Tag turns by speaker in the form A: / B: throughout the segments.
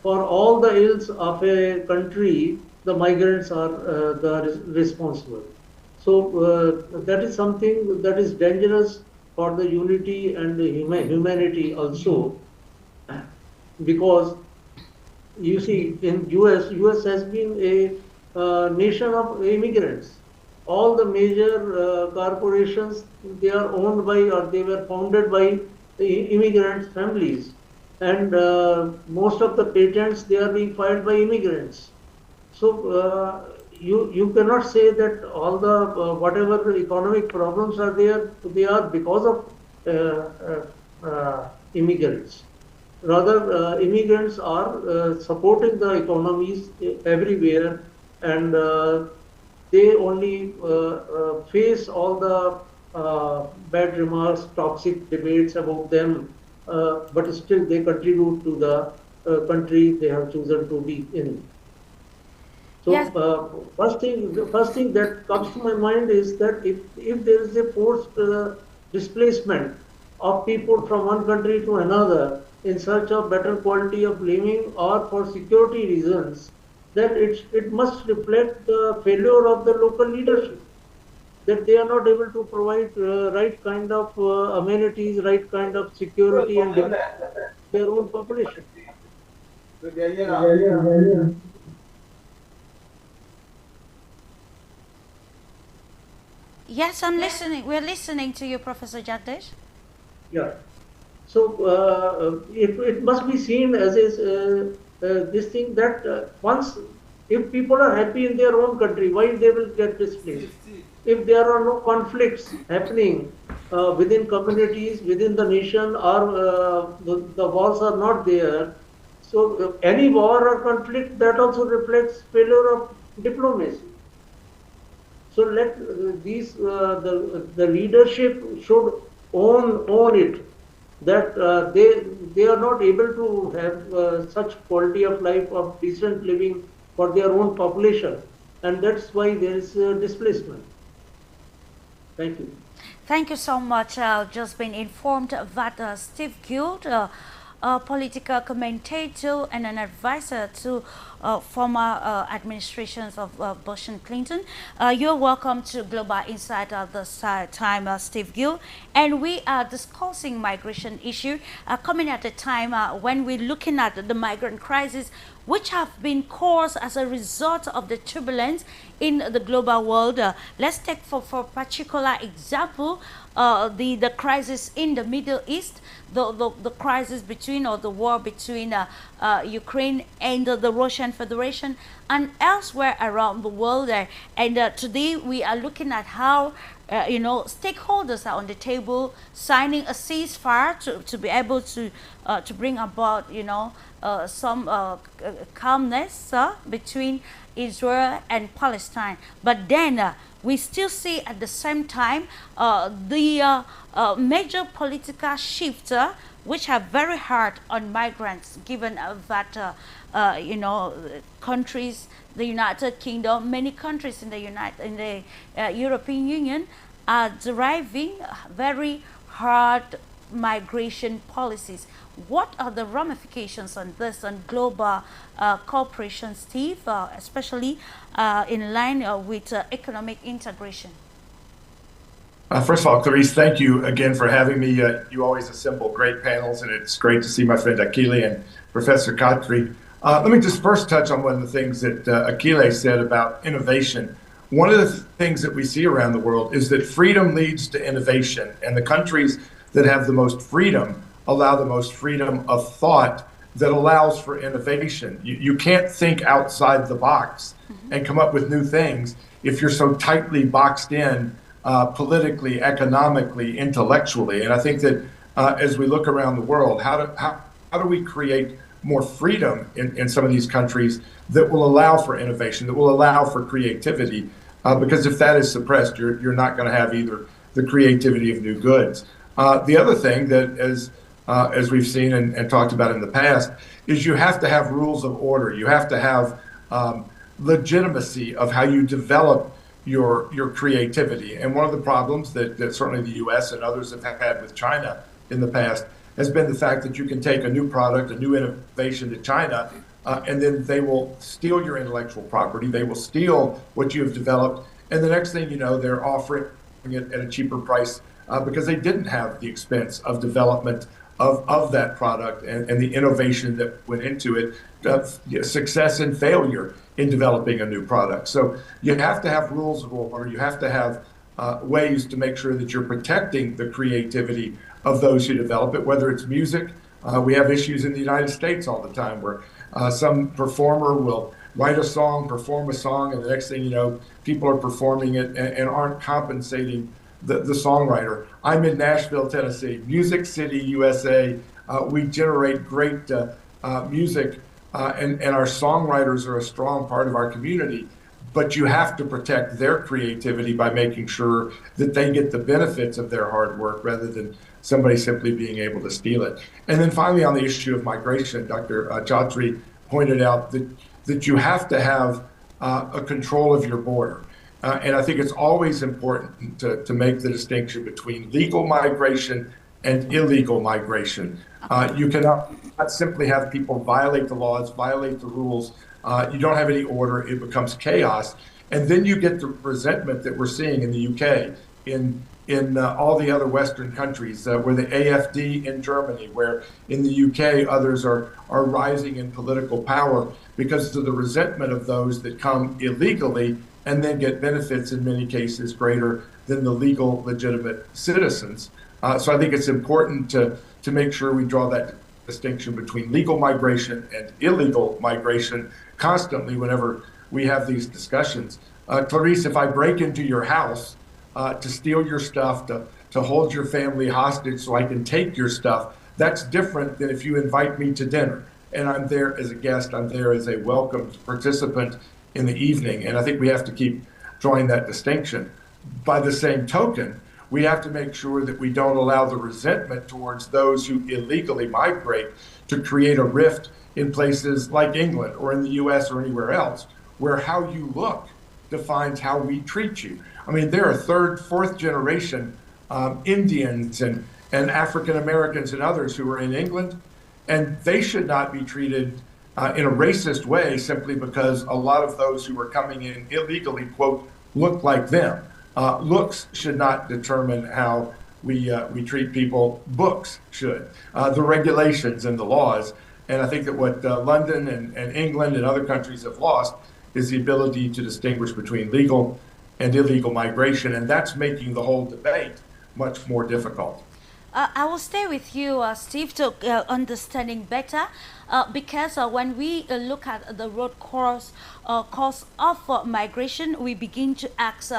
A: for all the ills of a country, the migrants are responsible. So that is something that is dangerous for the unity and the humanity also, because you see in US has been a nation of immigrants. All the major corporations, they are owned by or they were founded by immigrant families, and most of the patents, they are being filed by immigrants. So you cannot say that all the whatever economic problems are there, they are because of immigrants. Rather, immigrants are supporting the economies everywhere, and they only face all the bad remarks, toxic debates about them, but still they contribute to the country they have chosen to be in. So
B: Yes.
A: the first thing that comes to my mind is that if there is a forced displacement of people from one country to another in search of better quality of living or for security reasons, then it must reflect the failure of the local leadership, that they are not able to provide right kind of amenities, right kind of security and their own population.
B: Yes, I'm listening. We're listening to you, Professor Jagdish.
A: Yeah. So it must be seen as this thing that once, if people are happy in their own country, why they will get displaced? If there are no conflicts happening within communities, within the nation, or the wars are not there, so any war or conflict, that also reflects failure of diplomacy. So let the leadership should own it, that they are not able to have such quality of life of decent living for their own population, and that's why there is displacement. Thank you.
B: Thank you so much. I've just been informed that Steve Gill, a political commentator and an advisor to former administrations of Bush and Clinton. You're welcome to Global Insight at this time, Steve Gill. And we are discussing migration issue coming at a time when we're looking at the migrant crisis, which have been caused as a result of the turbulence in the global world. Let's take for particular example the crisis in the Middle East, the crisis between, or the war between Ukraine and the Russian Federation and elsewhere around the world. And today we are looking at how stakeholders are on the table signing a ceasefire to be able to bring about some calmness between Israel and Palestine. But then we still see at the same time the major political shifts which are very hard on migrants, given that countries, the United Kingdom, many countries in the European Union are deriving very hard migration policies. What are the ramifications on this on global cooperation, Steve, especially in line with economic integration?
C: First of all, Clarisse, thank you again for having me. You always assemble great panels, and it's great to see my friend ACHILLE and Professor KHATRI. Let me just first touch on one of the things that ACHILLE said about innovation. One of the things that we see around the world is that freedom leads to innovation, and the countries that have the most freedom allow the most freedom of thought that allows for innovation. You can't think outside the box and come up with new things if you're so tightly boxed in politically, economically, intellectually. And I think that as we look around the world, how do we create more freedom in some of these countries that will allow for innovation, that will allow for creativity? Because if that is suppressed, you're not going to have either the creativity of new goods. The other thing that, as we've seen and talked about in the past, is you have to have rules of order. You have to have legitimacy of how you develop your creativity. And one of the problems that certainly the US and others have had with China in the past has been the fact that you can take a new product, a new innovation to China, and then they will steal your intellectual property. They will steal what you have developed, and the next thing you know, they're offering it at a cheaper price because they didn't have the expense of development of that product and the innovation that went into it, success and failure in developing a new product. So you have to have rules of order. You have to have ways to make sure that you're protecting the creativity of those who develop it, whether it's music. We have issues in the United States all the time where some performer will write a song, perform a song, and the next thing you know, people are performing it and aren't compensating the songwriter. I'm in Nashville, Tennessee, Music City, USA. We generate great music, and our songwriters are a strong part of our community. But you have to protect their creativity by making sure that they get the benefits of their hard work rather than somebody simply being able to steal it. And then finally, on the issue of migration, Dr. KHATRI pointed out that you have to have a control of your border. And I think it's always important to make the distinction between legal migration and illegal migration. You cannot simply have people violate the laws, violate the rules. You don't have any order, it becomes chaos. And then you get the resentment that we're seeing in the UK, in all the other Western countries, where the AFD in Germany, where in the UK others are rising in political power because of the resentment of those that come illegally and then get benefits in many cases greater than the legal, legitimate citizens. So I think it's important to make sure we draw that distinction between legal migration and illegal migration constantly whenever we have these discussions. Clarisse, if I break into your house to steal your stuff, to hold your family hostage so I can take your stuff, that's different than if you invite me to dinner and I'm there as a guest, I'm there as a welcomed participant in the evening. And I think we have to keep drawing that distinction. By the same token, we have to make sure that we don't allow the resentment towards those who illegally migrate to create a rift in places like England or in the US or anywhere else, where how you look defines how we treat you. I mean, there are third, fourth generation Indians and African Americans and others who are in England, and they should not be treated in a racist way simply because a lot of those who are coming in illegally, quote, look like them. Looks should not determine how we treat people. Books should. The regulations and the laws. And I think that what London and England and other countries have lost is the ability to distinguish between legal and illegal migration. And that's making the whole debate much more difficult.
B: I will stay with you, Steve, to understanding better, because when we look at the root cause of migration, we begin to ask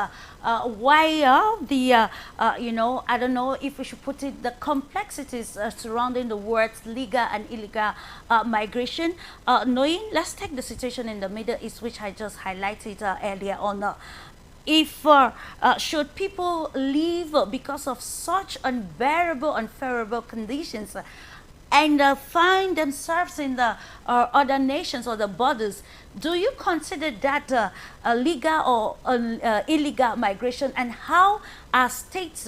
B: why the, I don't know if we should put it, the complexities surrounding the words legal and illegal migration. Let's take the situation in the Middle East, which I just highlighted earlier on. If should people leave because of such unbearable, unfavorable conditions and find themselves in the other nations or the borders, do you consider that legal or illegal migration, and how are states'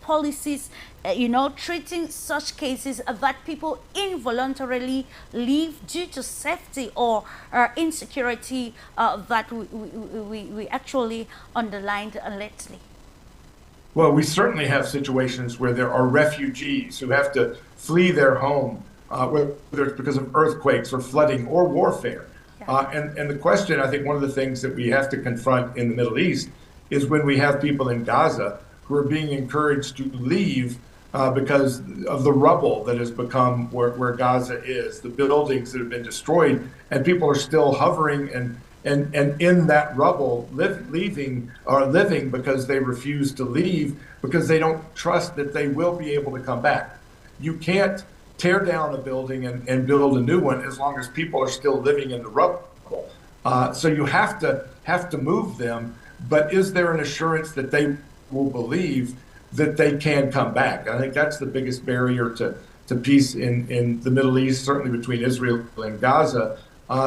B: policies, treating such cases that people involuntarily leave due to safety or insecurity that we actually underlined lately?
C: Well, we certainly have situations where there are refugees who have to flee their home, whether it's because of earthquakes or flooding or warfare. Yeah. And the question, I think one of the things that we have to confront in the Middle East is when we have people in Gaza who are being encouraged to leave because of the rubble that has become where Gaza is, the buildings that have been destroyed, and people are still hovering and in that rubble living because they refuse to leave because they don't trust that they will be able to come back. You can't tear down a building and build a new one as long as people are still living in the rubble. So you have to move them, but is there an assurance that they will believe that they can come back? I think that's the biggest barrier to peace in the Middle East, certainly between Israel and Gaza.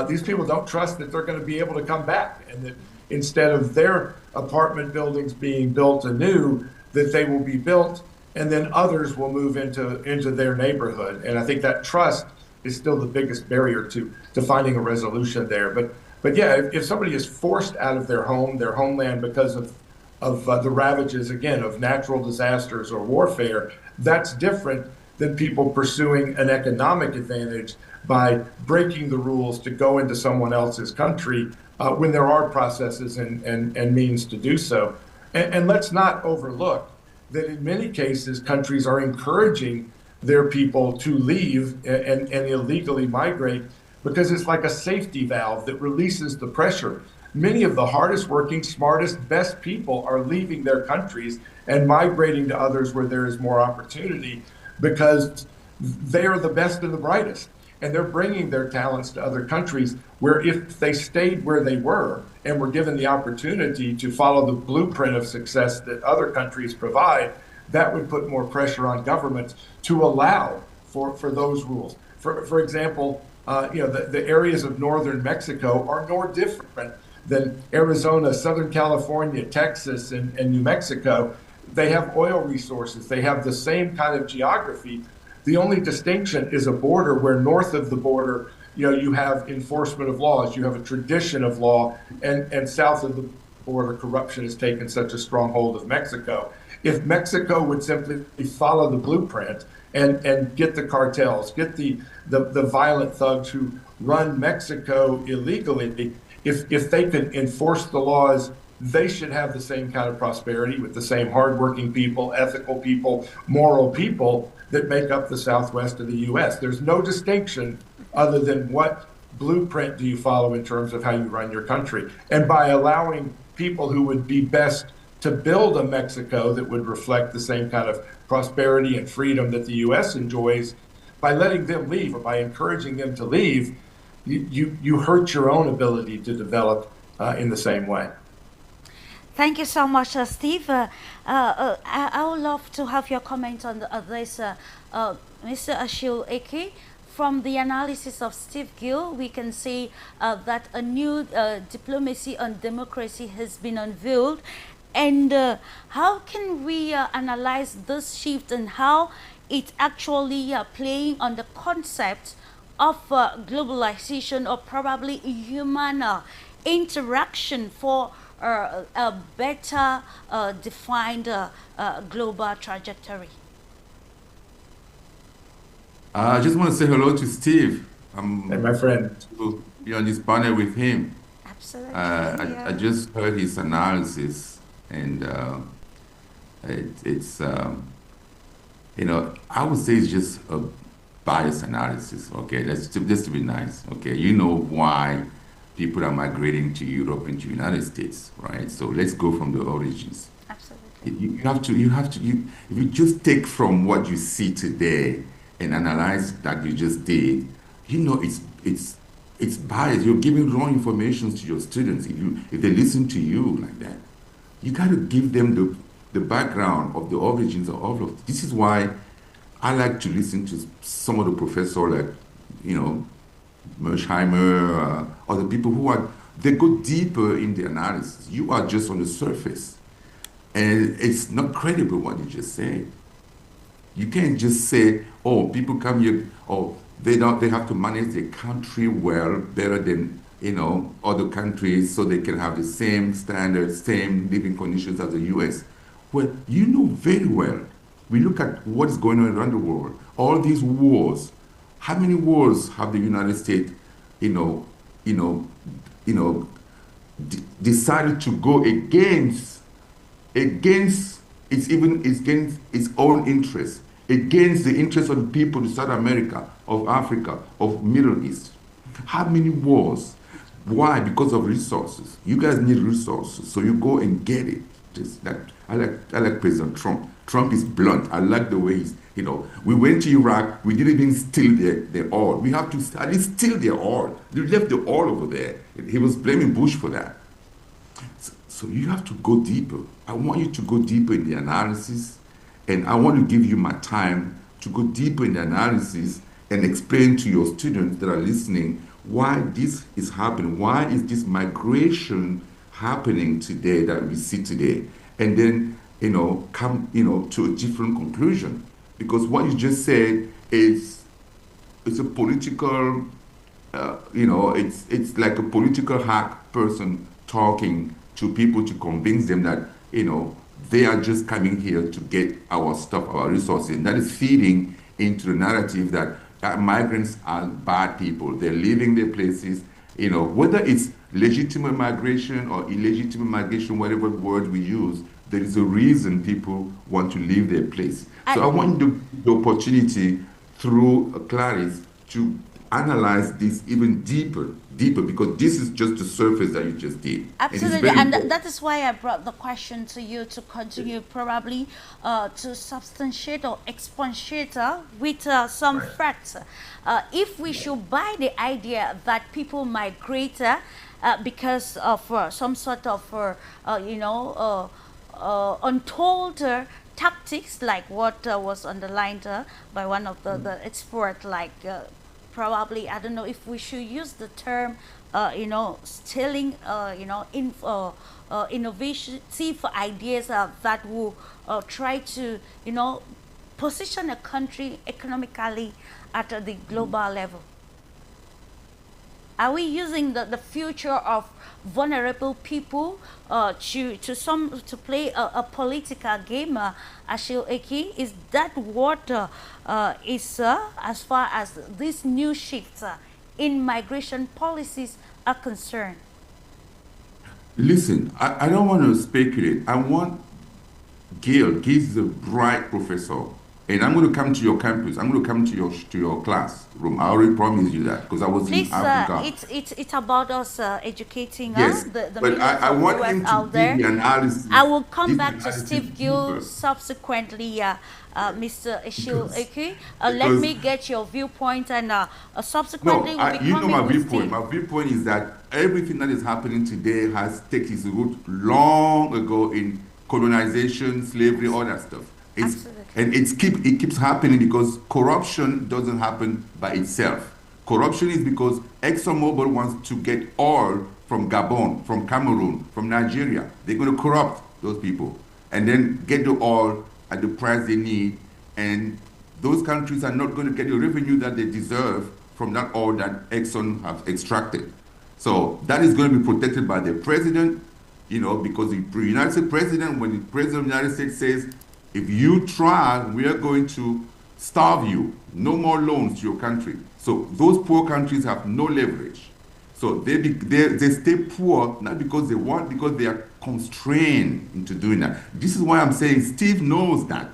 C: These people don't trust that they're going to be able to come back, and that instead of their apartment buildings being built anew, that they will be built and then others will move into their neighborhood. And I think that trust is still the biggest barrier to finding a resolution there. But yeah, if somebody is forced out of their home, their homeland, because of the ravages, again, of natural disasters or warfare, that's different than people pursuing an economic advantage by breaking the rules to go into someone else's country when there are processes and means to do so. And let's not overlook that in many cases, countries are encouraging their people to leave and illegally migrate because it's like a safety valve that releases the pressure. Many of the hardest working, smartest, best people are leaving their countries and migrating to others where there is more opportunity because they are the best and the brightest. And they're bringing their talents to other countries where if they stayed where they were and were given the opportunity to follow the blueprint of success that other countries provide, that would put more pressure on governments to allow for those rules. For example, the areas of northern Mexico are no different than Arizona, Southern California, Texas, and New Mexico. They have oil resources. They have the same kind of geography. The only distinction is a border where north of the border, you have enforcement of laws, you have a tradition of law, and south of the border, corruption has taken such a stronghold of Mexico. If Mexico would simply follow the blueprint and get the cartels, get the violent thugs who run Mexico illegally, if they could enforce the laws, they should have the same kind of prosperity with the same hardworking people, ethical people, moral people that make up the Southwest of the U.S. There's no distinction other than what blueprint do you follow in terms of how you run your country. And by allowing people who would be best to build a Mexico that would reflect the same kind of prosperity and freedom that the U.S. enjoys, by letting them leave or by encouraging them to leave, you hurt your own ability to develop in the same way.
B: Thank you so much, Steve. I would love to have your comment on this, Mr. Achille EKEU. From the analysis of Steve Gill, we can see that a new diplomacy on democracy has been unveiled. And how can we analyze this shift and how it actually playing on the concept of globalization or probably human interaction for a better defined global trajectory?
D: I just want to say hello to Steve.
C: Hey, my friend.
D: To be on this panel with him.
B: Absolutely.
D: I just heard his analysis, and it's I would say it's just a bias analysis. Okay, that's just to be nice. Okay, you know why people are migrating to Europe and to the United States, right? So let's go from the origins.
B: Absolutely.
D: You have to, if you just take from what you see today and analyze like you just did, it's biased. You're giving wrong information to your students. If they listen to you like that, you got to give them the background of the origins of all of this. Is why I like to listen to some of the professors like, Mersheimer, or the people they go deeper in the analysis. You are just on the surface. And it's not credible what you just said. You can't just say, oh, people come here, they have to manage their country well, better than, other countries so they can have the same standards, same living conditions as the US. Well, you know very well. We look at what is going on around the world. All these wars. How many wars have the United States, decided to go against its own interests, against the interests of the people of South America, of Africa, of Middle East? How many wars? Why? Because of resources. You guys need resources, so you go and get it. I like President Trump. Trump is blunt. I like the way he's, we went to Iraq, we didn't even steal their oil. We have to at least steal their oil. They left the oil over there. He was blaming Bush for that. So you have to go deeper. I want you to go deeper in the analysis, and I want to give you my time to go deeper in the analysis and explain to your students that are listening why this is happening. Why is this migration happening today that we see today? And then, come, to a different conclusion. Because what you just said is it's a political, it's like a political hack person talking to people to convince them that, they are just coming here to get our stuff, our resources. And that is feeding into the narrative that migrants are bad people. They're leaving their places, whether it's legitimate migration or illegitimate migration, whatever word we use, there is a reason people want to leave their place. So I want the opportunity through Clarisse to analyze this even deeper, because this is just the surface that you just did.
B: Absolutely, and that is why I brought the question to you to continue probably to substantiate or expatiate with some facts. If we should buy the idea that people migrate because of some sort of, untold tactics, like what was underlined by one of the experts, like probably, I don't know if we should use the term, stealing, innovative ideas that will try to, position a country economically at the global level. Are we using the future of vulnerable people to play a political game, Achille Eki? Is that what is as far as these new shifts in migration policies are concerned?
D: Listen, I don't want to speculate. I want GILL, he's a bright professor, and I'm going to come to your campus. I'm going to come to your classroom. I already promised you that, because I was in Africa.
B: It's about us educating
D: the
B: but
D: I want him to
B: out there.
D: The analysis.
B: I will come back to Steve Gill subsequently, Mr. Achille Eki. Let me get your viewpoint, and subsequently we'll be coming
D: my
B: with
D: viewpoint.
B: Steve.
D: My viewpoint is that everything that is happening today has taken its root long ago in colonization, slavery, all that stuff. And it keeps happening because corruption doesn't happen by itself. Corruption is because ExxonMobil wants to get oil from Gabon, from Cameroon, from Nigeria. They're going to corrupt those people and then get the oil at the price they need. And those countries are not going to get the revenue that they deserve from that oil that Exxon has extracted. So that is going to be protected by the president, because the United States president, when the president of the United States says, if you try, we are going to starve you. No more loans to your country. So those poor countries have no leverage. So they stay poor, not because they want, because they are constrained into doing that. This is why I'm saying Steve knows that.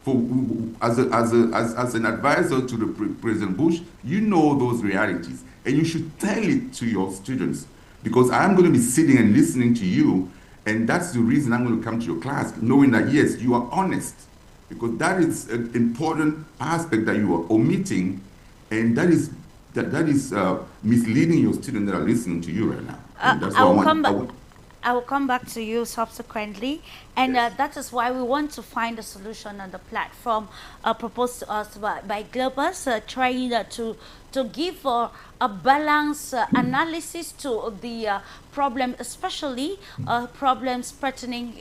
D: As an advisor to the President Bush, you know those realities. And you should tell it to your students, because I'm going to be sitting and listening to you. And that's the reason I'm going to come to your class, knowing that, yes, you are honest, because that is an important aspect that you are omitting, and that is misleading your students that are listening to you right now.
B: I will come back to you subsequently, and
D: yes.
B: That is why we want to find a solution on the platform proposed to us by Globus, trying to give a balanced analysis to the problem, especially problems pertaining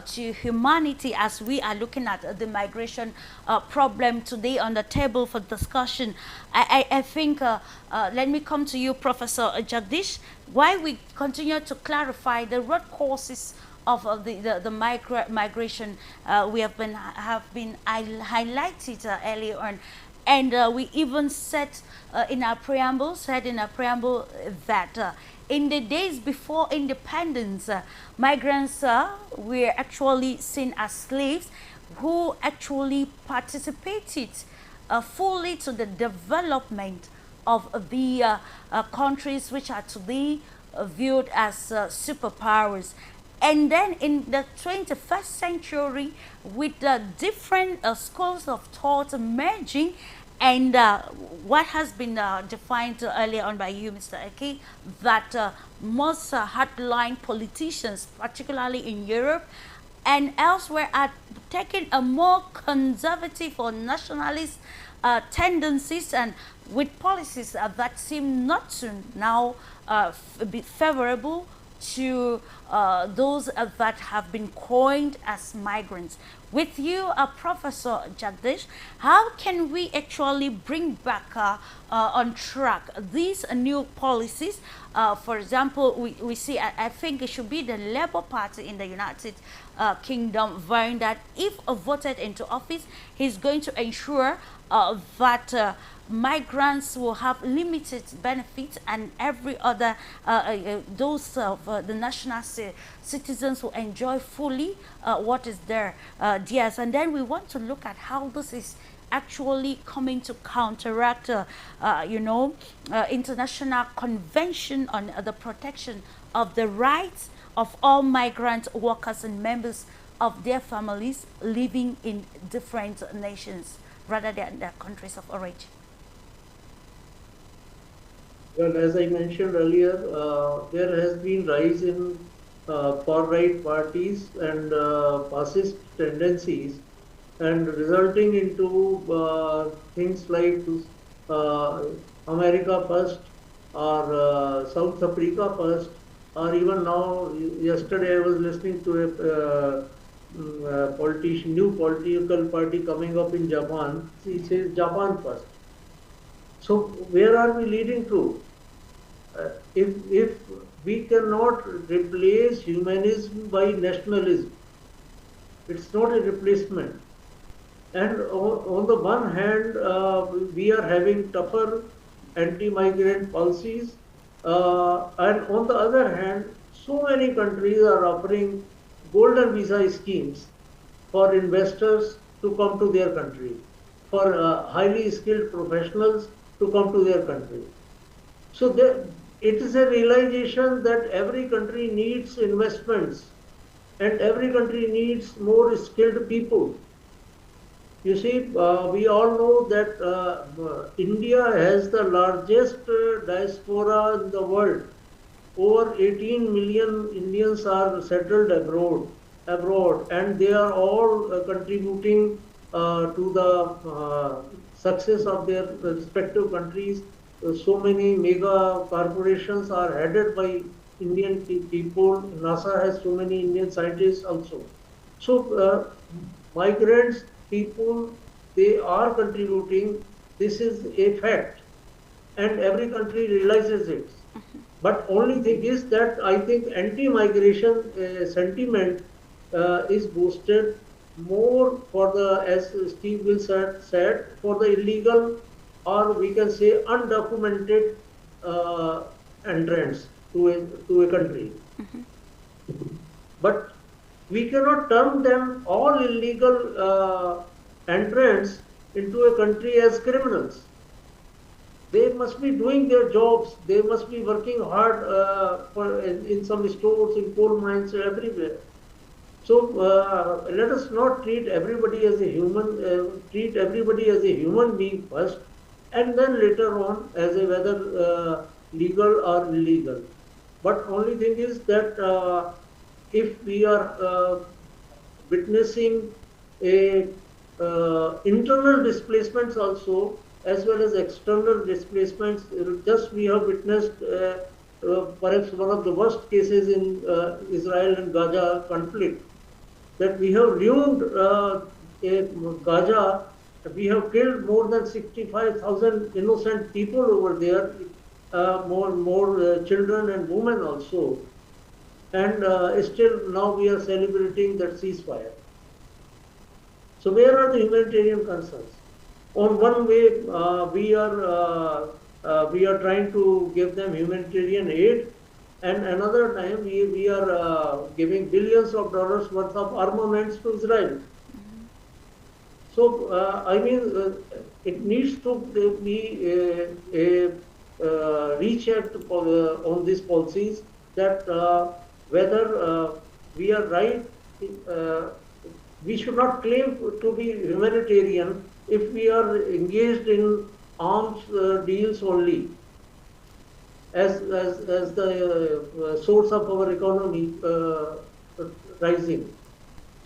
B: to humanity, as we are looking at the migration problem today on the table for discussion. I think, let me come to you, Professor Jagdish, why we continue to clarify the root causes of the migration we have been highlighted earlier on. And we even said in our preamble that in the days before independence, migrants were actually seen as slaves who actually participated fully to the development of the countries which are today viewed as superpowers. And then in the 21st century, with different schools of thought emerging, and what has been defined earlier on by you, Mr. Eki, that most hardline politicians, particularly in Europe and elsewhere, are taking a more conservative or nationalist tendencies, and with policies that seem not to now be favorable to those that have been coined as migrants. With you, Professor Jagdish, how can we actually bring back on track these new policies? For example, we see, I think it should be the Labour Party in the United Kingdom vowing that if voted into office, he's going to ensure that migrants will have limited benefits and every other those the national citizens will enjoy fully what is there theirs. And then we want to look at how this is actually coming to counteract international convention on the protection of the rights of all migrant workers and members of their families living in different nations rather than their countries of origin.
A: Well, as I mentioned earlier, there has been rise in far-right parties and fascist tendencies, and resulting into things like America first, or South Africa first, or even now, yesterday I was listening to a politician, new political party coming up in Japan. He says Japan first. So where are we leading to? If we cannot replace humanism by nationalism, it's not a replacement. And on the one hand, we are having tougher anti-migrant policies, and on the other hand, so many countries are offering golden visa schemes for investors to come to their country, for highly skilled professionals to come to their country. So it is a realization that every country needs investments and every country needs more skilled people. You see, we all know that India has the largest diaspora in the world. Over 18 million Indians are settled abroad, and they are all contributing to the success of their respective countries. So many mega corporations are headed by Indian people. NASA has so many Indian scientists also. So migrants, people, they are contributing. This is a fact, and every country realizes it. But only thing is that I think anti-migration sentiment is boosted more for the, as Steve Will said, for the illegal, or we can say undocumented entrants to a country. But we cannot term them all illegal entrants into a country as criminals. They must be doing their jobs. They must be working hard in some stores, in coal mines, everywhere. So let us not treat everybody as a human. Treat everybody as a human being first, and then later on as a whether legal or illegal. But only thing is that if we are witnessing a internal displacements also, as well as external displacements. Just we have witnessed perhaps one of the worst cases in Israel and Gaza conflict, that we have ruined Gaza. We have killed more than 65,000 innocent people over there, more children and women also. And still now we are celebrating that ceasefire. So where are the humanitarian concerns? On one way, we are trying to give them humanitarian aid, and another time we are giving billions of dollars worth of armaments to Israel. So I mean, it needs to be a recheck on these policies, that whether we are right. We should not claim to be humanitarian if we are engaged in arms deals only as the source of our economy rising.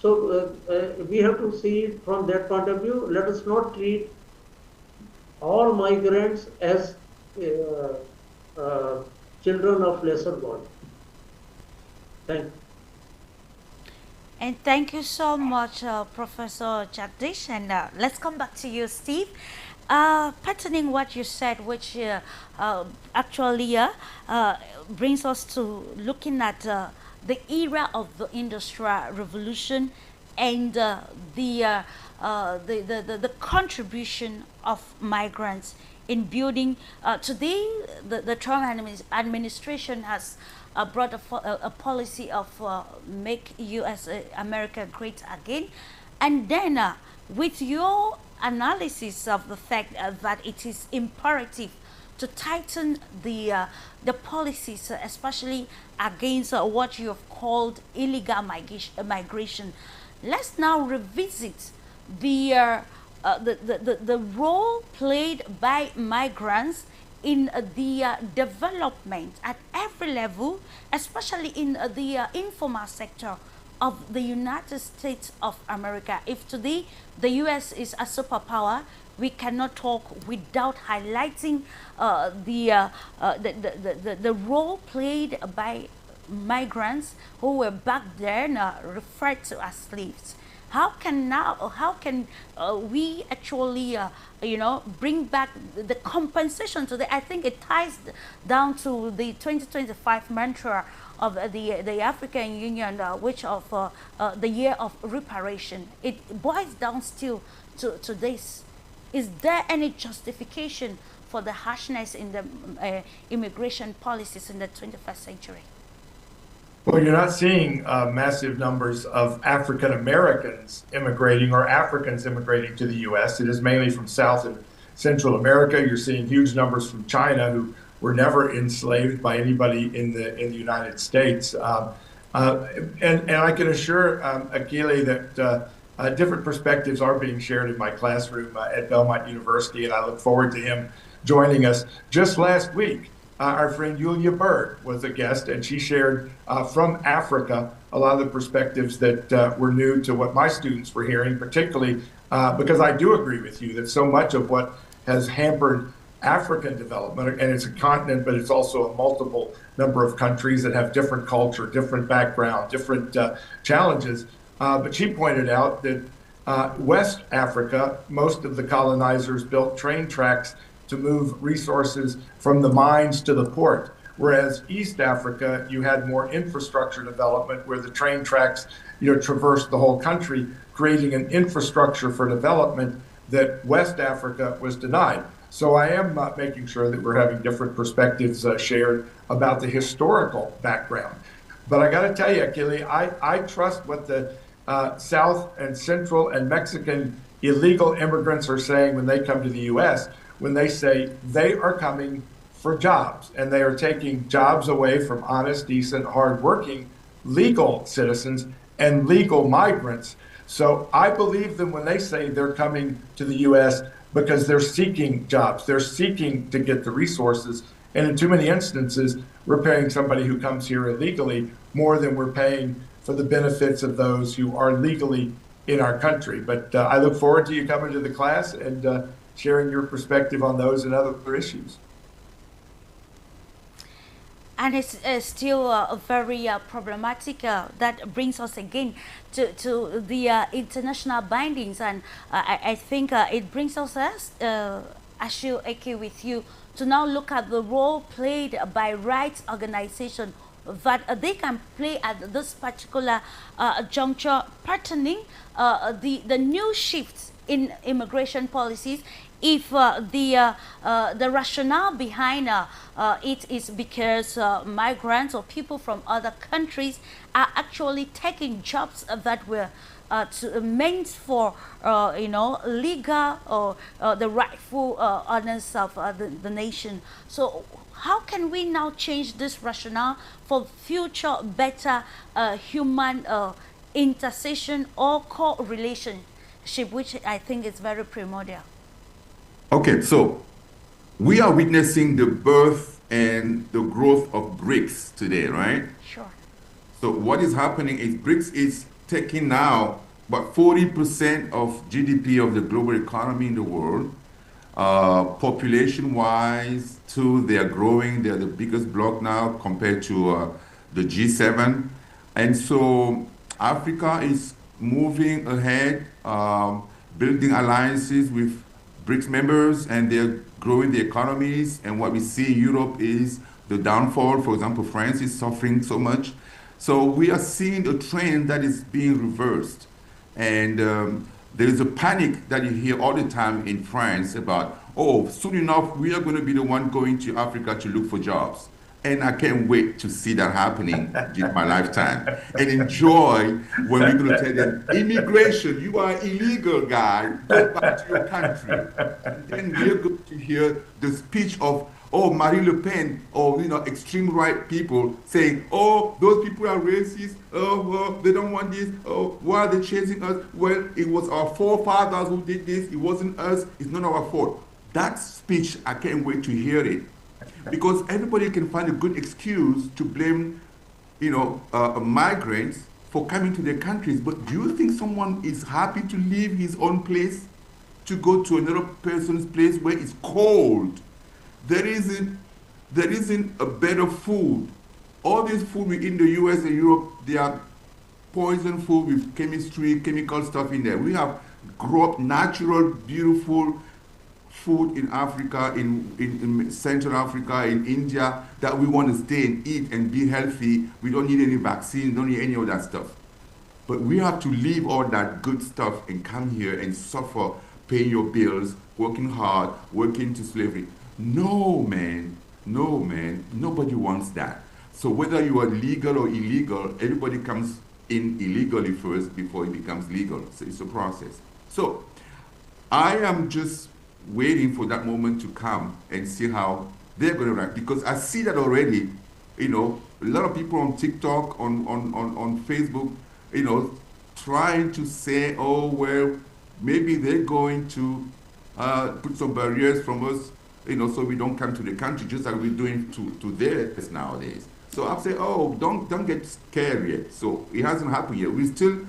A: So we have to see it from that point of view. Let us not treat all migrants as children of lesser God. Thank you.
B: And thank you so much, Professor Jagdish. And let's come back to you, Steve. Patterning what you said, which actually brings us to looking at the era of the Industrial Revolution and the contribution of migrants in building. Today, the Trump administration has brought a policy of make U.S. America great again. And then with your analysis of the fact that it is imperative to tighten the policies, especially against what you have called illegal migration. Let's now revisit the role played by migrants in the development at every level, especially in the informal sector of the United States of America. If today the US is a superpower, we cannot talk without highlighting the role played by migrants who were back then referred to as slaves. How can we actually bring back the compensation today? I think it ties down to the 2025 mantra of the African Union, which of the year of reparation. It boils down still to this. Is there any justification for the harshness in the immigration policies in the 21st century?
C: Well, you're not seeing massive numbers of African Americans immigrating or Africans immigrating to the U.S. It is mainly from South and Central America. You're seeing huge numbers from China, who were never enslaved by anybody in the United States. And I can assure Achille that different perspectives are being shared in my classroom at Belmont University, and I look forward to him joining us. Just last week, our friend Julia Berg was a guest, and she shared from Africa a lot of the perspectives that were new to what my students were hearing, particularly because I do agree with you that so much of what has hampered African development, and it's a continent, but it's also a multiple number of countries that have different culture, different background, different challenges. But she pointed out that West Africa, most of the colonizers built train tracks to move resources from the mines to the port. Whereas East Africa, you had more infrastructure development where the train tracks, traversed the whole country, creating an infrastructure for development that West Africa was denied. So I am making sure that we're having different perspectives shared about the historical background. But I got to tell you, Achille, I trust what the South and Central and Mexican illegal immigrants are saying when they come to the U.S., when they say they are coming for jobs and they are taking jobs away from honest, decent, hardworking, legal citizens and legal migrants. So I believe them when they say they're coming to the U.S. because they're seeking jobs. They're seeking to get the resources. And in too many instances, we're paying somebody who comes here illegally more than we're paying for the benefits of those who are legally in our country. But I look forward to you coming to the class and sharing your perspective on those and other issues.
B: And it's still very problematic. That brings us again to the international bindings, and I think it brings us, Achille, EKEU, with you, to now look at the role played by rights organizations that they can play at this particular juncture, patterning the new shifts in immigration policies. If the rationale behind it is because migrants or people from other countries are actually taking jobs that were meant for legal or the rightful owners of the nation. So how can we now change this rationale for future better human intercession or co-relationship, which I think is very primordial?
D: Okay, so we are witnessing the birth and the growth of BRICS today, right?
B: Sure.
D: So what is happening is BRICS is taking now about 40% of GDP of the global economy in the world. Population-wise, too, they are growing. They are the biggest bloc now compared to the G7. And so Africa is moving ahead, building alliances with BRICS members, and they're growing the economies. And what we see in Europe is the downfall. For example, France is suffering so much. So we are seeing a trend that is being reversed. And there is a panic that you hear all the time in France about, oh, soon enough, we are going to be the one going to Africa to look for jobs. And I can't wait to see that happening in my lifetime and enjoy when we're going to tell them, immigration, you are illegal, guy, go back to your country. And then we're going to hear the speech of, oh, Marine Le Pen, or, extreme right people saying, oh, those people are racist, oh, well, they don't want this, oh, why are they chasing us? Well, it was our forefathers who did this, it wasn't us, it's not our fault. That speech, I can't wait to hear it. Because everybody can find a good excuse to blame, migrants for coming to their countries. But do you think someone is happy to leave his own place to go to another person's place where it's cold? There isn't a better food. All this food we in the US and Europe, they are poison food with chemical stuff in there. We have grow up natural, beautiful food in Africa, in Central Africa, in India, that we want to stay and eat and be healthy. We don't need any vaccine, don't need any of that stuff. But we have to leave all that good stuff and come here and suffer, paying your bills, working hard, working to slavery. No, man, nobody wants that. So whether you are legal or illegal, everybody comes in illegally first before it becomes legal. So it's a process. So I am just waiting for that moment to come and see how they're going to react, because I see that already. A lot of people on TikTok, on Facebook, trying to say, oh, well, maybe they're going to put some barriers from us, so we don't come to the country, just like we're doing to theirs nowadays. So I'll say, oh, don't get scared yet. So it hasn't happened yet. We're still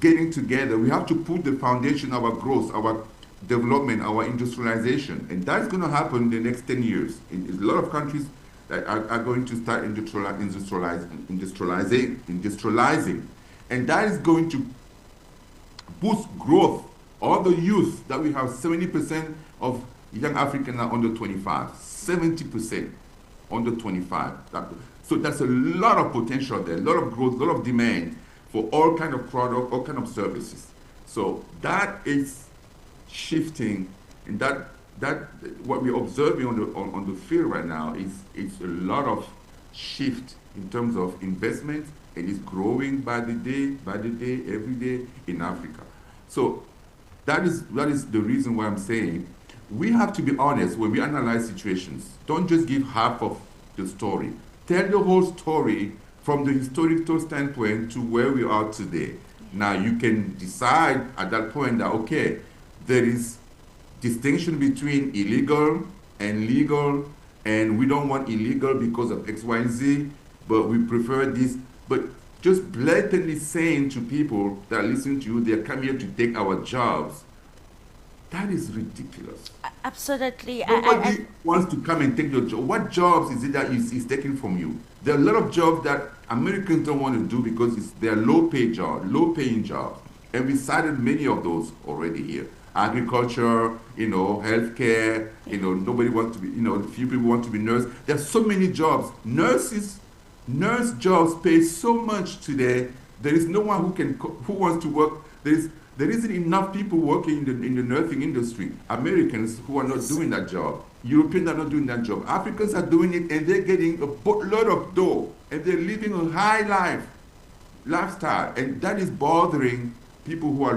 D: getting together. We have to put the foundation of our growth, our development, our industrialization, and that's going to happen in the next 10 years. A lot of countries that are going to start industrializing, and that is going to boost growth. All the youth that we have, 70% of young Africans are under 25, 70% under 25. So that's a lot of potential there, a lot of growth, a lot of demand for all kind of product, all kind of services. So that is shifting, and that what we're observing on the field right now is a lot of shift in terms of investment, and it's growing by the day, every day in Africa. So that is the reason why I'm saying we have to be honest when we analyze situations. Don't just give half of the story. Tell the whole story from the historical standpoint to where we are today. Now you can decide at that point that, okay, there is distinction between illegal and legal, and we don't want illegal because of X, Y, and Z, but we prefer this. But just blatantly saying to people that are listening to you, they're coming here to take our jobs, that is ridiculous.
B: Absolutely.
D: Nobody wants to come and take your job. What jobs is it that is taken from you? There are a lot of jobs that Americans don't want to do because they're low-paying jobs. And we cited many of those already here. Agriculture, healthcare, nobody wants to be, few people want to be nurse. There are so many jobs. Nurse jobs pay so much today. There is no one who wants to work. There isn't enough people working in the nursing industry. Americans who are not doing that job. Europeans are not doing that job. Africans are doing it, and they're getting a boatload of dough, and they're living a high lifestyle, and that is bothering people who are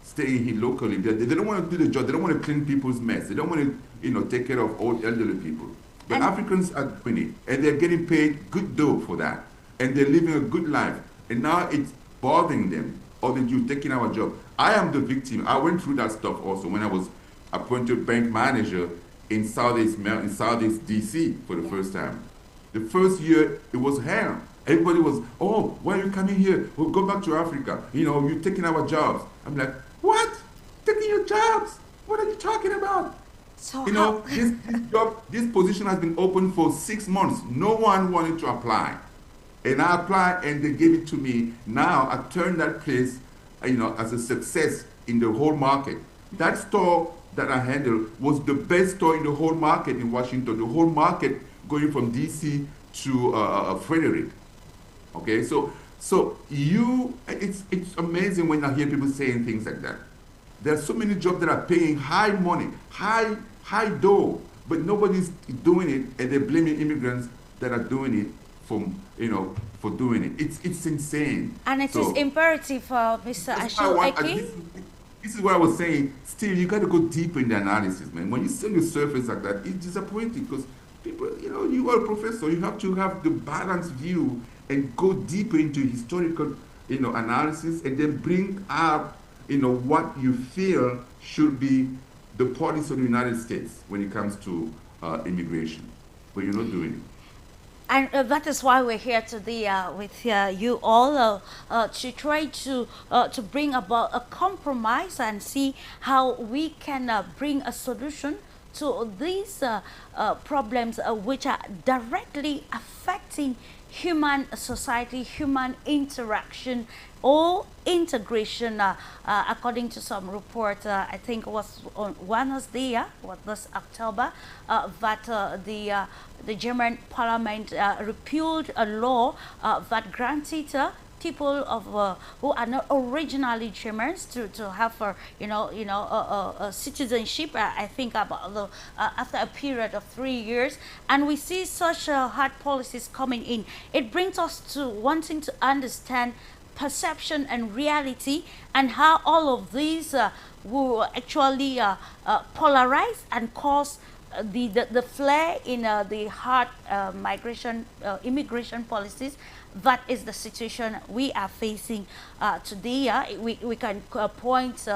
D: staying here locally. They don't want to do the job. They don't want to clean people's mess. They don't want to, take care of old elderly people. But Africans are doing it, and they're getting paid good dough for that, and they're living a good life. And now it's bothering them. Or that you're taking our job. I am the victim. I went through that stuff also when I was appointed bank manager in Southeast DC for the first time. The first year, it was hell. Everybody was, oh, why are you coming here? We'll go back to Africa. You're taking our jobs. I'm like, what? Taking your jobs? What are you talking about?
B: So
D: this position has been open for 6 months. No one wanted to apply. And I applied and they gave it to me. Now I turned that place, as a success in the whole market. That store that I handled was the best store in the whole market in Washington, the whole market going from DC to Frederick. Okay, so it's amazing when I hear people saying things like that. There are so many jobs that are paying high money, high dough, but nobody's doing it, and they're blaming immigrants that are doing it for doing it. It's insane.
B: And it is imperative for Mr. Achille.
D: This is what I was saying. Steve, you got to go deeper in the analysis, man. When you see on the surface like that, it's disappointing because people, you are a professor. You have to have the balanced view and go deeper into historical, analysis, and then bring up, what you feel should be the policy of the United States when it comes to immigration. But you're not doing it.
B: And that is why we're here today with you all to try to bring about a compromise and see how we can bring a solution to these problems which are directly affecting human society, human interaction, or integration. According to some report, I think it was on Wednesday, this October, that the German Parliament repealed a law that granted people of who are not originally Germans to have a citizenship. I think about after a period of 3 years, and we see such hard policies coming in. It brings us to wanting to understand perception and reality, and how all of these will actually polarize and cause the flare in the hard immigration policies. That is the situation we are facing today. We can point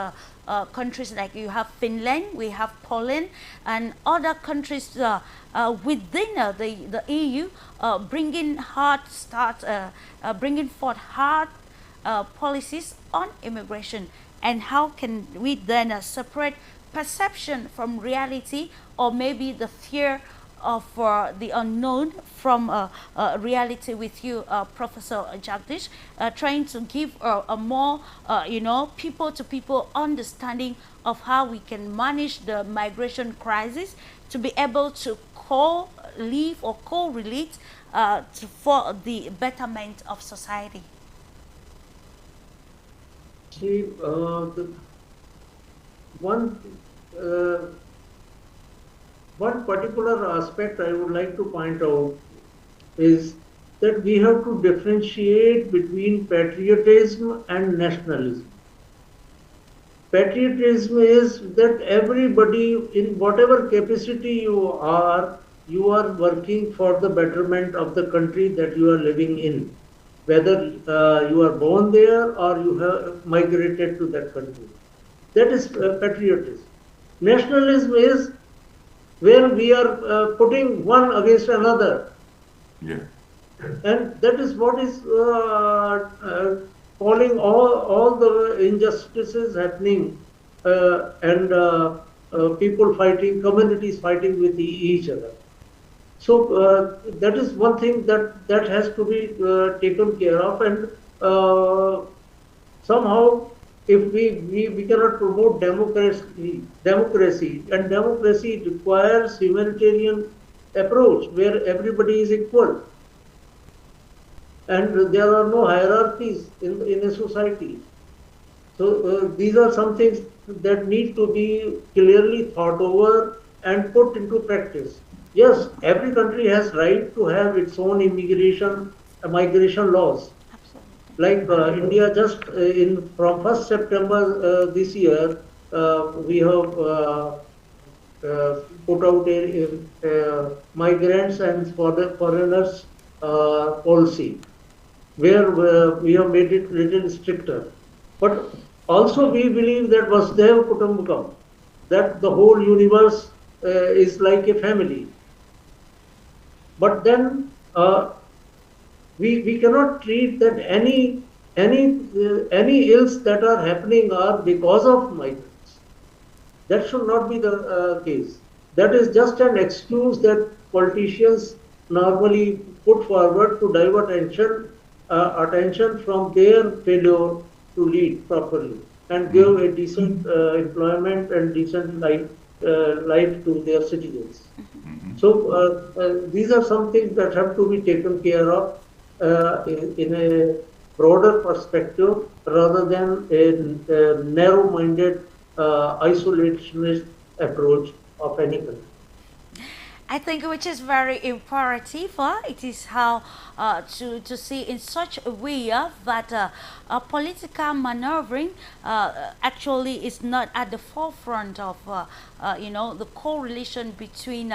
B: countries like you have Finland, we have Poland, and other countries within the EU bringing forth hard policies on immigration. And how can we then separate perception from reality, or maybe the fear of the unknown from reality? With you, Professor Jagdish, trying to give a more people-to-people understanding of how we can manage the migration crisis to be able to co-live or co-relate for the betterment of society.
A: See, one particular aspect I would like to point out is that we have to differentiate between patriotism and nationalism. Patriotism is that everybody, in whatever capacity you are working for the betterment of the country that you are living in, whether you are born there or you have migrated to that country. That is patriotism. Nationalism is where we are putting one against another.
D: Yeah.
A: And that is what is calling all the injustices happening and people fighting, communities fighting with each other. So that is one thing that has to be taken care of, and somehow if we cannot promote democracy, and democracy requires humanitarian approach where everybody is equal and there are no hierarchies in a society. So these are some things that need to be clearly thought over and put into practice. Yes, every country has right to have its own migration laws. Like India, just from 1st September this year, we have put out a migrants and foreigners policy, where we have made it little stricter. But also we believe that Vasudhaiva Kutumbakam, that the whole universe is like a family. But then we cannot treat that any ills that are happening are because of migrants. That should not be the case. That is just an excuse that politicians normally put forward to divert attention from their failure to lead properly and give a decent employment and decent life to their citizens. So these are some things that have to be taken care of in a broader perspective rather than a narrow-minded isolationist approach of any country.
B: I think which is very imperative. It is how to see in such a way that political maneuvering actually is not at the forefront of the correlation between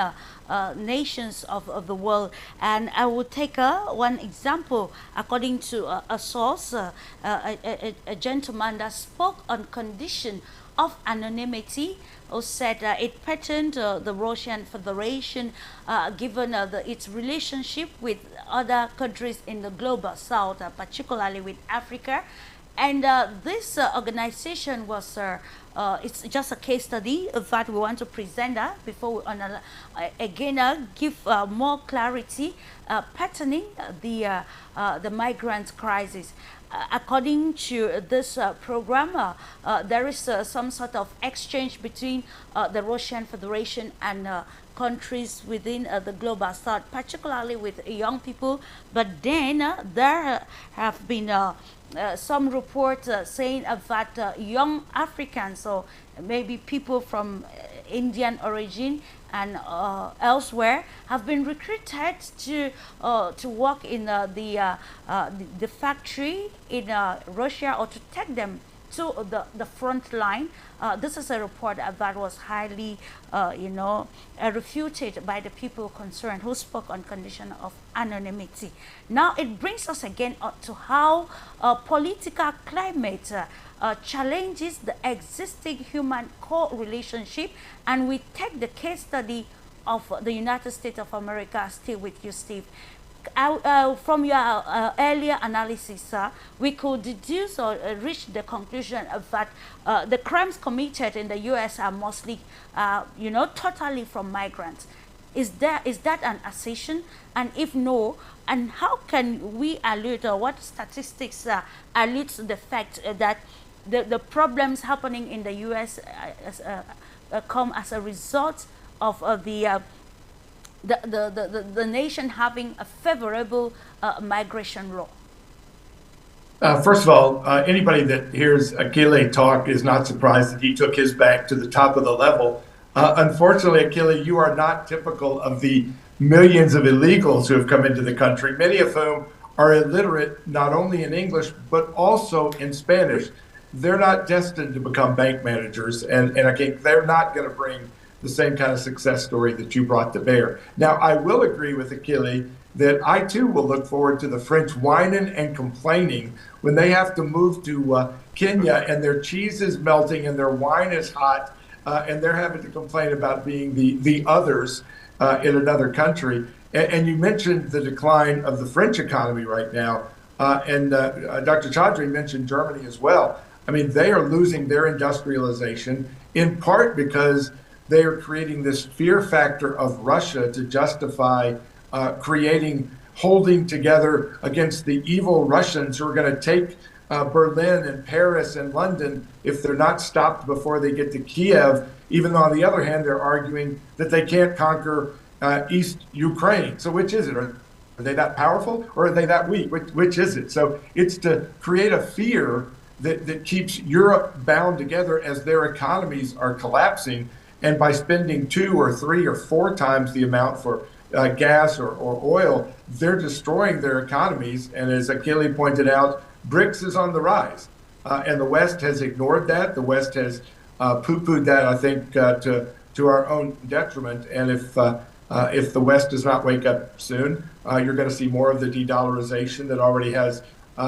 B: nations of the world. And I will take one example. According to a source, a gentleman that spoke on condition of anonymity, who said it patterned the Russian Federation given its relationship with other countries in the global south, particularly with Africa. And this organization was, it's just a case study that we want to present before we again give more clarity patterning the migrant crisis. According to this program, there is some sort of exchange between the Russian Federation and countries within the global south, particularly with young people. But then there have been some reports saying that young Africans, so maybe people from Indian origin and elsewhere, have been recruited to work in the factory in Russia, or to take them to the front line. This is a report that was highly, refuted by the people concerned who spoke on condition of anonymity. Now it brings us again to how political climate challenges the existing human co-relationship, and we take the case study of the United States of America, still with you, Steve. From your earlier analysis, we could deduce or reach the conclusion that the crimes committed in the U.S. are mostly, totally from migrants. Is that an assertion? And if no, and how can we allude, or what statistics allude to the fact that the problems happening in the U.S. Come as a result of the nation having a favorable migration law?
C: First of all, anybody that hears Achille talk is not surprised that he took his bank to the top of the level. Unfortunately, Achille, you are not typical of the millions of illegals who have come into the country, many of whom are illiterate not only in English, but also in Spanish. They're not destined to become bank managers, and I think they're not going to bring the same kind of success story that you brought to bear. Now, I will agree with Achille that I too will look forward to the French whining and complaining when they have to move to Kenya and their cheese is melting and their wine is hot, and they're having to complain about being the others in another country. And you mentioned the decline of the French economy right now, and Dr. Chaudhry mentioned Germany as well. I mean, they are losing their industrialization in part because they are creating this fear factor of Russia to justify holding together against the evil Russians who are going to take Berlin and Paris and London if they're not stopped before they get to Kiev, even though on the other hand, they're arguing that they can't conquer East Ukraine. So which is it? Are they that powerful or are they that weak? Which is it? So it's to create a fear that keeps Europe bound together as their economies are collapsing. And by spending 2 or 3 or 4 times the amount for gas or oil, they're destroying their economies. And as Achille pointed out, BRICS is on the rise. And the West has ignored that. The West has poo-pooed that, I think, to our own detriment. And if the West does not wake up soon, you're going to see more of the de-dollarization that already has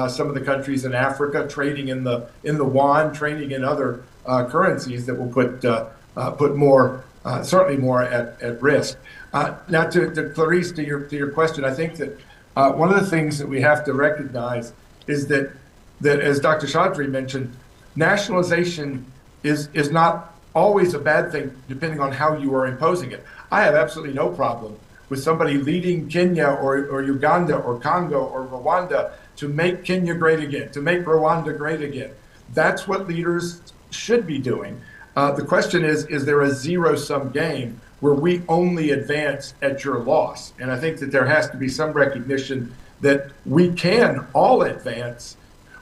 C: some of the countries in Africa trading in the yuan, trading in other currencies that will put more, certainly more at risk. Now, to Clarisse, to your question, I think that one of the things that we have to recognize is that as Dr. Chaudhry mentioned, nationalization is not always a bad thing, depending on how you are imposing it. I have absolutely no problem with somebody leading Kenya or Uganda or Congo or Rwanda to make Kenya great again, to make Rwanda great again. That's what leaders should be doing. The question is there a zero-sum game where we only advance at your loss? And I think that there has to be some recognition that we can all advance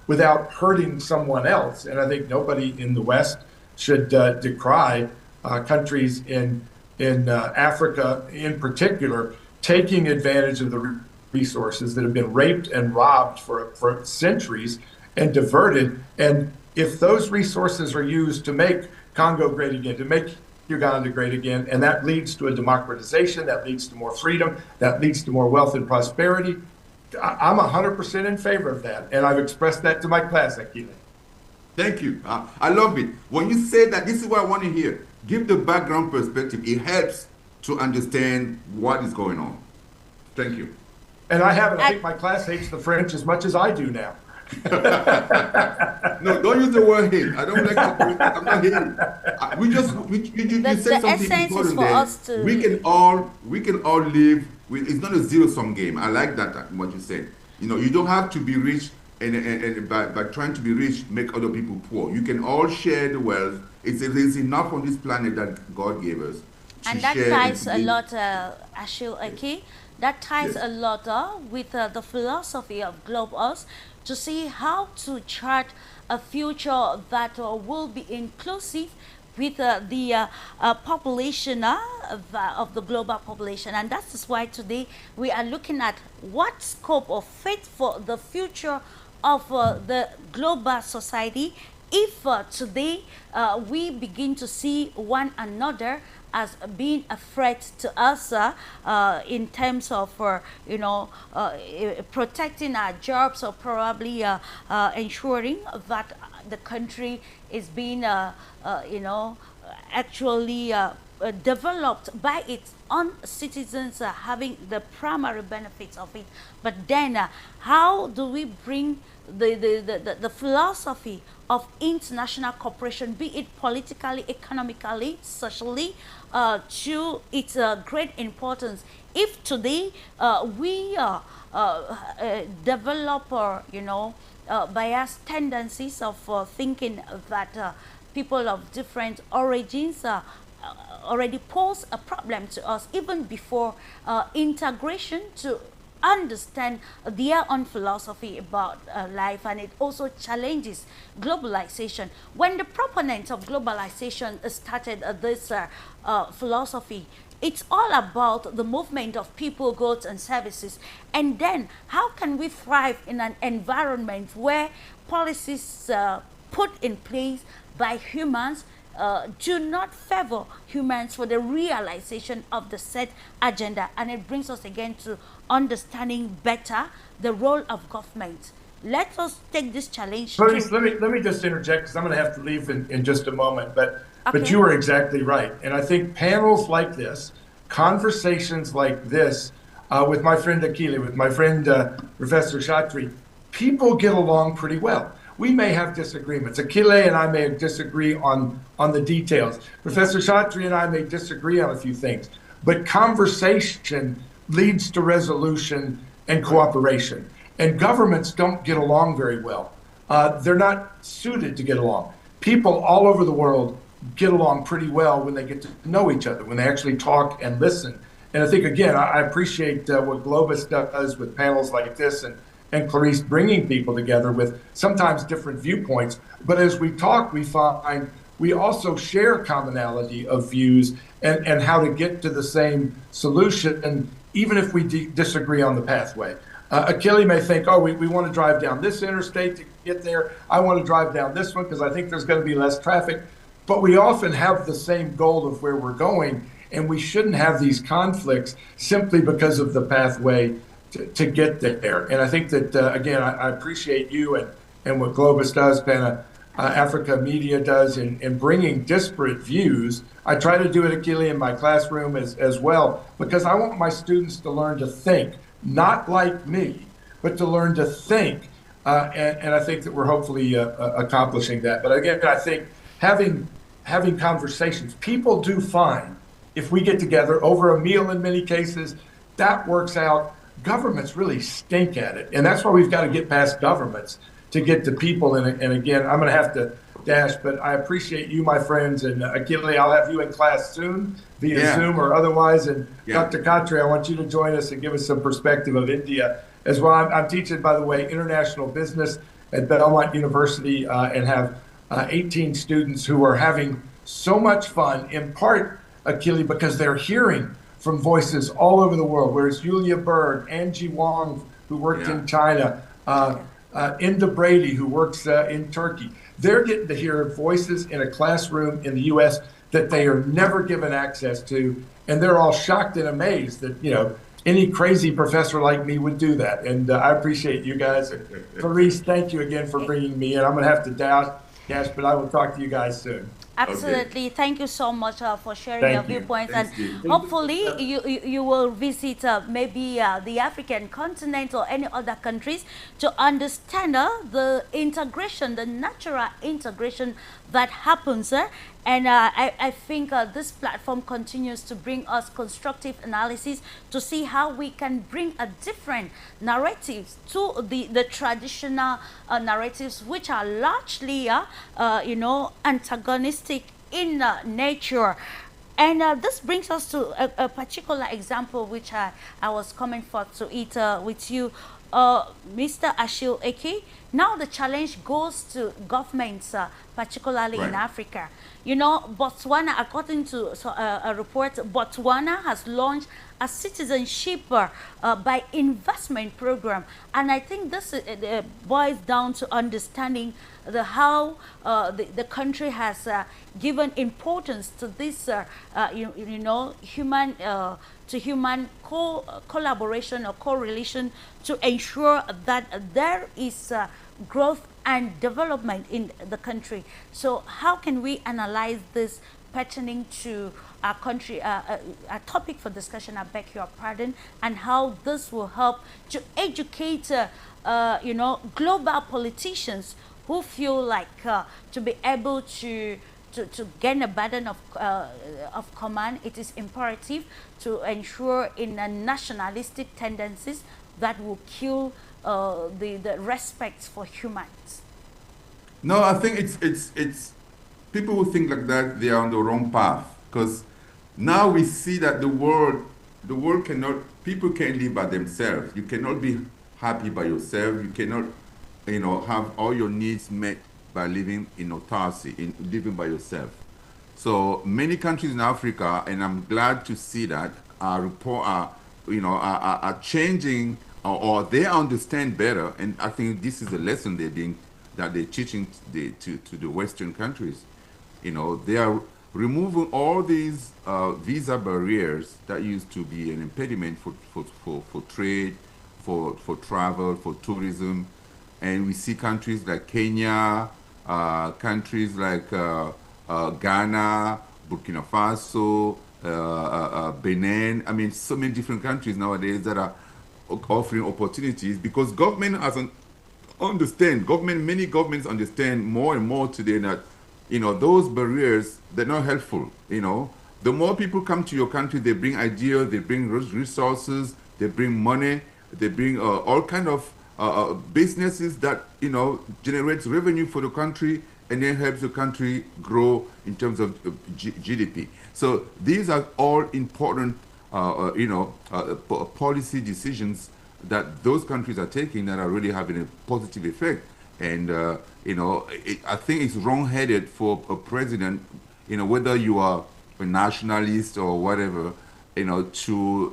C: without hurting someone else. And I think nobody in the West should decry countries in Africa in particular taking advantage of the resources that have been raped and robbed for centuries and diverted. And if those resources are used to make Congo great again, to make Uganda great again, and that leads to a democratization, that leads to more freedom, that leads to more wealth and prosperity, I'm 100% in favor of that. And I've expressed that to my class, Achille.
D: Thank you. I love it. When you say that, this is what I want to hear. Give the background perspective. It helps to understand what is going on. Thank you.
C: And I think my class hates the French as much as I do now.
D: No, don't use the word hate. I don't like to. I'm not hating. You said something important there. We can all live with. It's not a zero-sum game. I like that what you said. You know, you don't have to be rich and by trying to be rich make other people poor. You can all share the wealth. There's enough on this planet that God gave us.
B: And that ties a lot, Achille, that ties a lot with the philosophy of Globus to see how to chart a future that will be inclusive with the population of the global population. And that is why today we are looking at what scope of faith for the future of the global society if today we begin to see one another as being a threat to us in terms of, protecting our jobs or probably ensuring that the country is being, actually developed by its own citizens having the primary benefits of it. But then how do we bring the philosophy of international cooperation, be it politically, economically, socially, to its great importance? If today we develop, biased tendencies of thinking that people of different origins already pose a problem to us even before integration to understand their own philosophy about life, and it also challenges globalization. When the proponents of globalization started this philosophy, it's all about the movement of people, goods, and services. And then how can we thrive in an environment where policies put in place by humans do not favor humans for the realization of the set agenda? And it brings us again to understanding better the role of government. Let us take this challenge.
C: Please, let me just interject, because I'm going to have to leave in just a moment. But you are exactly right. And I think panels like this, conversations like this, with my friend Achille, with my friend Professor KHATRI, people get along pretty well. We may have disagreements. Achille and I may disagree on the details. Professor KHATRI and I may disagree on a few things. But conversation leads to resolution and cooperation. And governments don't get along very well. They're not suited to get along. People all over the world get along pretty well when they get to know each other, when they actually talk and listen. And I think, again, I appreciate what Globus does with panels like this and Clarisse bringing people together with sometimes different viewpoints. But as we talk, we find we also share commonality of views and how to get to the same solution, and even if we disagree on the pathway. Achille may think, oh, we want to drive down this interstate to get there. I want to drive down this one because I think there's going to be less traffic. But we often have the same goal of where we're going, and we shouldn't have these conflicts simply because of the pathway to get there. And I think that, again, I appreciate you and what Globus does, Pan-Africa Media does in bringing disparate views. I try to do it, Achille, in my classroom as well, because I want my students to learn to think, not like me, but to learn to think. And I think that we're hopefully accomplishing that. But again, I think having conversations, people do find, if we get together over a meal in many cases, that works out. Governments really stink at it. And that's why we've got to get past governments to get to people. And again, I'm going to have to dash, but I appreciate you, my friends. And Achille, I'll have you in class soon via Zoom or otherwise. And Dr. KHATRI, I want you to join us and give us some perspective of India as well. I'm teaching, by the way, international business at Belmont University and have 18 students who are having so much fun, in part, Achille, because they're hearing from voices all over the world, where it's Julia Berg, Angie Wong, who worked in China, Inda Brady, who works in Turkey. They're getting to hear voices in a classroom in the U.S. that they are never given access to, and they're all shocked and amazed that, you know, any crazy professor like me would do that. And I appreciate you guys. Clarisse, thank you again for bringing me in. I'm going to have to dash, but I will talk to you guys soon.
B: Absolutely. Okay. Thank you so much for sharing your viewpoints. And hopefully you will visit maybe the African continent or any other countries to understand the integration, the natural integration that happens. And I think this platform continues to bring us constructive analysis to see how we can bring a different narratives to the traditional narratives, which are largely, you know, antagonistic in nature. And this brings us to a particular example which I was coming forth to it with you, Mr. Achille Eke. Now the challenge goes to governments, particularly in Africa. You know, Botswana, according to a report, Botswana has launched a citizenship by investment program. And I think this boils down to understanding how the country has given importance to this, you know, human to human collaboration or correlation to ensure that there is growth and development in the country. So how can we analyze this pertaining to our country, a topic for discussion, I beg your pardon, and how this will help to educate, you know, global politicians who feel like to be able to gain a burden of command, it is imperative to ensure in a nationalistic tendencies that will kill the respect for humans.
D: No, I think it's people who think like that, they are on the wrong path, because now we see that the world cannot, people can't live by themselves. You cannot be happy by yourself. You cannot, you know, have all your needs met by living in autarky, in living by yourself. So many countries in Africa, and I'm glad to see that, are changing, or they understand better, and I think this is a lesson they're teaching to the Western countries. You know, they are removing all these visa barriers that used to be an impediment for trade, for travel, for tourism. And we see countries like Kenya, countries like Ghana, Burkina Faso, Benin. I mean, so many different countries nowadays that are offering opportunities, because government hasn't many governments understand more and more today that, you know, those barriers, they're not helpful. You know, the more people come to your country, they bring ideas, they bring resources, they bring money, they bring all kind of businesses that, you know, generates revenue for the country, and then helps the country grow in terms of GDP. So these are all important, policy decisions that those countries are taking that are really having a positive effect. And, I think it's wrong-headed for a president, you know, whether you are a nationalist or whatever, you know, to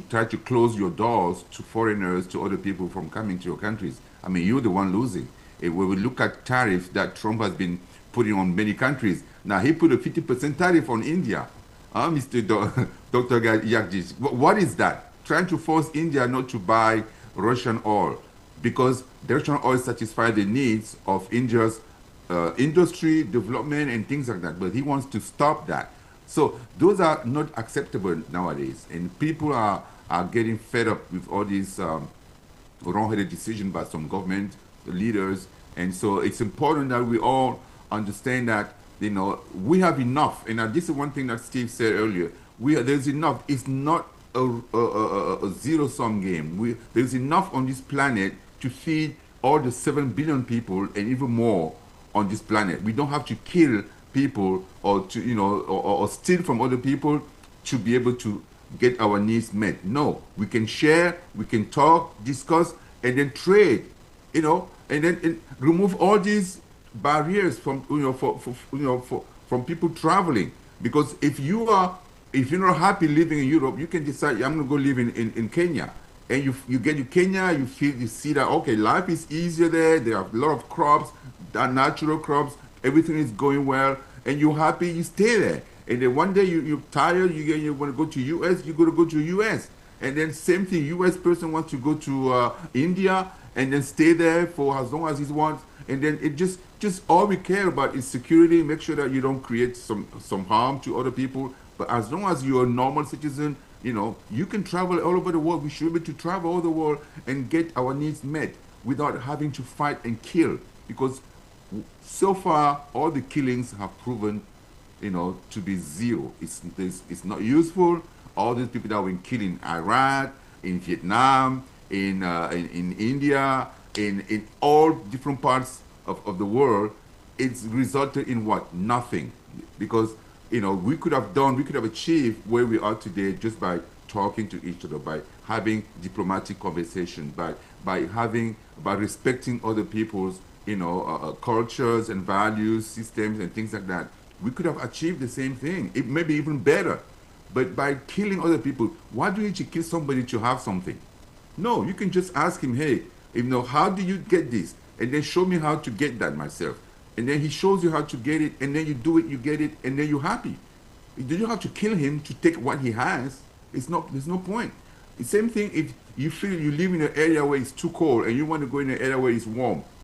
D: try to close your doors to foreigners, to other people from coming to your countries. I mean, you're the one losing. When we look at tariffs that Trump has been putting on many countries, now he put a 50% tariff on India. Mr. Dr. JAGDISH, what is that? Trying to force India not to buy Russian oil, because the Russian oil satisfies the needs of India's industry, development, and things like that. But he wants to stop that. So those are not acceptable nowadays. And people are getting fed up with all these wrong-headed decisions by some government leaders. And so it's important that we all understand that, you know, we have enough. And this is one thing that Steve said earlier. There's enough. It's not a zero-sum game. There's enough on this planet to feed all the 7 billion people and even more on this planet. We don't have to kill people or to, you know, or steal from other people to be able to get our needs met. No, we can share, we can talk, discuss, and then trade, you know, and then remove all these barriers from, you know, from people traveling. Because if you're not happy living in Europe, you can decide, I'm going to go live in Kenya. And you get to Kenya, you see that, okay, life is easier there. There are a lot of crops, natural crops, everything is going well, and you're happy, you stay there. And then one day you're tired, you want to go to US, you're going to go to US. And then same thing, US person wants to go to India and then stay there for as long as he wants. And then it just all we care about is security, make sure that you don't create some harm to other people. But as long as you're a normal citizen, you know, you can travel all over the world. We should be able to travel all over the world and get our needs met without having to fight and kill. Because so far, all the killings have proven, you know, to be zero. It's not useful. All these people that were killed in Iraq, in Vietnam, in India, in all different parts of the world, it's resulted in what? Nothing. Because, you know, we could have achieved where we are today just by talking to each other, by having diplomatic conversation, by respecting other people's, you know, cultures and values, systems and things like that. We could have achieved the same thing, it may be even better. But by killing other people, why do you need to kill somebody to have something? No, you can just ask him, hey, you know, how do you get this? And then show me how to get that myself. And then he shows you how to get it, and then you do it, you get it, and then you're happy. You don't have to kill him to take what he has. There's no point. The same thing if you feel you live in an area where it's too cold and you want to go in an area where it's warm.